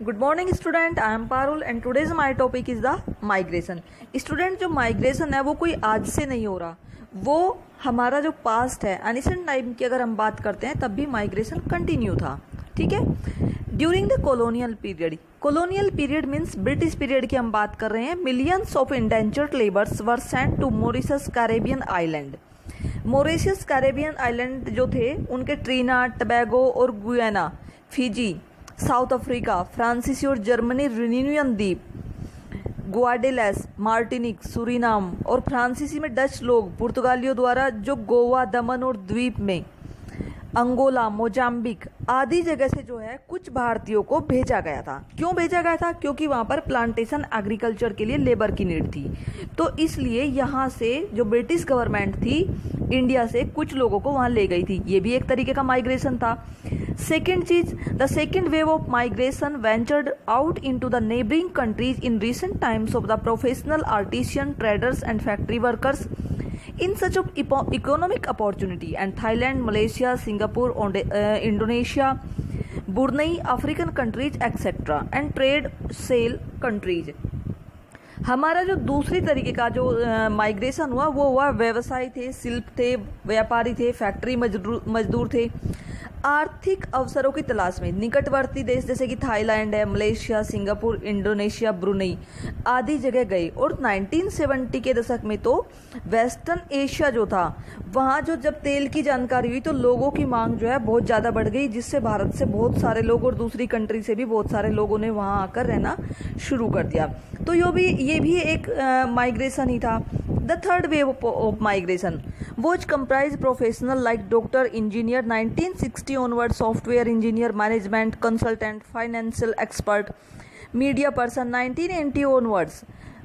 Good morning student, I am Parul and today's my topic is the migration. Student, जो migration है वो कोई आज से नहीं हो रहा, वो हमारा जो पास्ट है एनिसेंट टाइम की अगर हम बात करते हैं तब भी माइग्रेशन कंटिन्यू था। ठीक है। During the colonial period means British period की हम बात कर रहे हैं। Millions of indentured labours were sent to Mauritius Caribbean island. Mauritius Caribbean island जो थे उनके ट्रिनिडाद, टोबैगो और गुयाना, फिजी, साउथ अफ्रीका, फ्रांसीसी और जर्मनी, रियूनियन द्वीप, ग्वाडेलेस, मार्टिनिक, सूरीनाम और फ्रांसीसी में डच लोग पुर्तगालियों द्वारा जो गोवा, दमन और द्वीप में, अंगोला, मोजाम्बिक आदि जगह से जो है कुछ भारतीयों को भेजा गया था। क्यों भेजा गया था? क्योंकि वहाँ पर प्लांटेशन एग्रीकल्चर के लिए लेबर की नीड थी, तो इसलिए यहाँ से जो ब्रिटिश गवर्नमेंट थी इंडिया से कुछ लोगों को वहाँ ले गई थी। ये भी एक तरीके का माइग्रेशन था। सेकेंड चीज, the second wave of migration ventured out into the neighbouring countries in recent times of the professional artisan, traders and factory workers in such of economic opportunity, and Thailand, Malaysia, Singapore, Indonesia, Brunei, African countries etc. and trade sale countries। हमारा जो दूसरी तरीके का जो migration हुआ वो हुआ व्यवसाय थे, शिल्प थे, व्यापारी थे, फैक्ट्री मजदूर थे, आर्थिक अवसरों की तलाश में निकटवर्ती देश जैसे कि थाईलैंड है, मलेशिया, सिंगापुर, इंडोनेशिया, ब्रुनई आदि जगह गए। और 1970 के दशक में तो वेस्टर्न एशिया जो था वहाँ जो जब तेल की जानकारी हुई तो लोगों की मांग जो है बहुत ज़्यादा बढ़ गई, जिससे भारत से बहुत सारे लोग और दूसरी कंट्री से भी बहुत सारे लोगों ने वहाँ आकर रहना शुरू कर दिया। तो ये भी एक माइग्रेशन ही था। The third wave of migration was comprised professional like doctor, engineer, 1960 onward, software engineer, management consultant, financial expert, media person, 1980 onwards.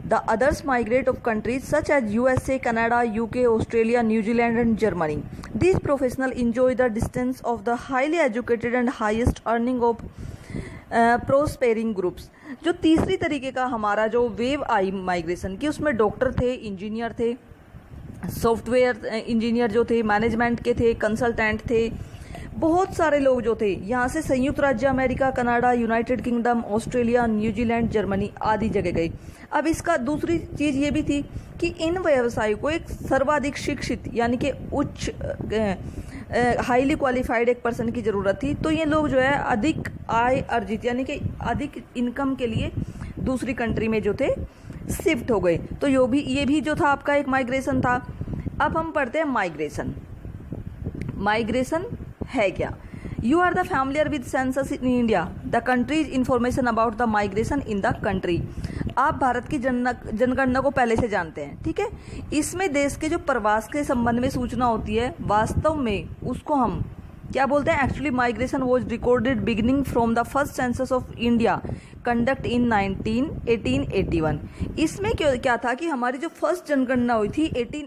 The others migrate of countries such as USA, Canada, UK, Australia, New Zealand and Germany. These professionals enjoy the distance of the highly educated and highest earning of prospering groups. जो तीसरी तरीके का हमारा जो wave आई migration की, उसमें doctor थे, engineer थे, सॉफ्टवेयर इंजीनियर जो थे, मैनेजमेंट के थे, कंसल्टेंट थे, बहुत सारे लोग जो थे यहाँ से संयुक्त राज्य America, Canada, United kingdom, Australia, New Zealand, Germany आदि जगह गए। अब इसका दूसरी चीज़ ये भी थी कि इन व्यवसायों को एक सर्वाधिक शिक्षित यानी कि उच्च हाईली क्वालिफाइड एक पर्सन की ज़रूरत थी। तो ये लोग जो है अधिक आय अर्जित यानी कि अधिक इनकम के लिए दूसरी कंट्री में जो थे शिफ्ट हो गए। तो ये भी जो था आपका एक माइग्रेशन था। अब हम पढ़ते हैं माइग्रेशन। माइग्रेशन है क्या? You are the familiar with census in India, the countries information about the migration in the country. आप भारत की जनगणना को पहले से जानते हैं, ठीक है। इसमें देश के जो प्रवास के संबंध में सूचना होती है, वास्तव में उसको हम क्या बोलते हैं? Actually migration was recorded beginning from the first census of India conduct in 1881। इसमें क्या था कि हमारी जो फर्स्ट जनगणना हुई थी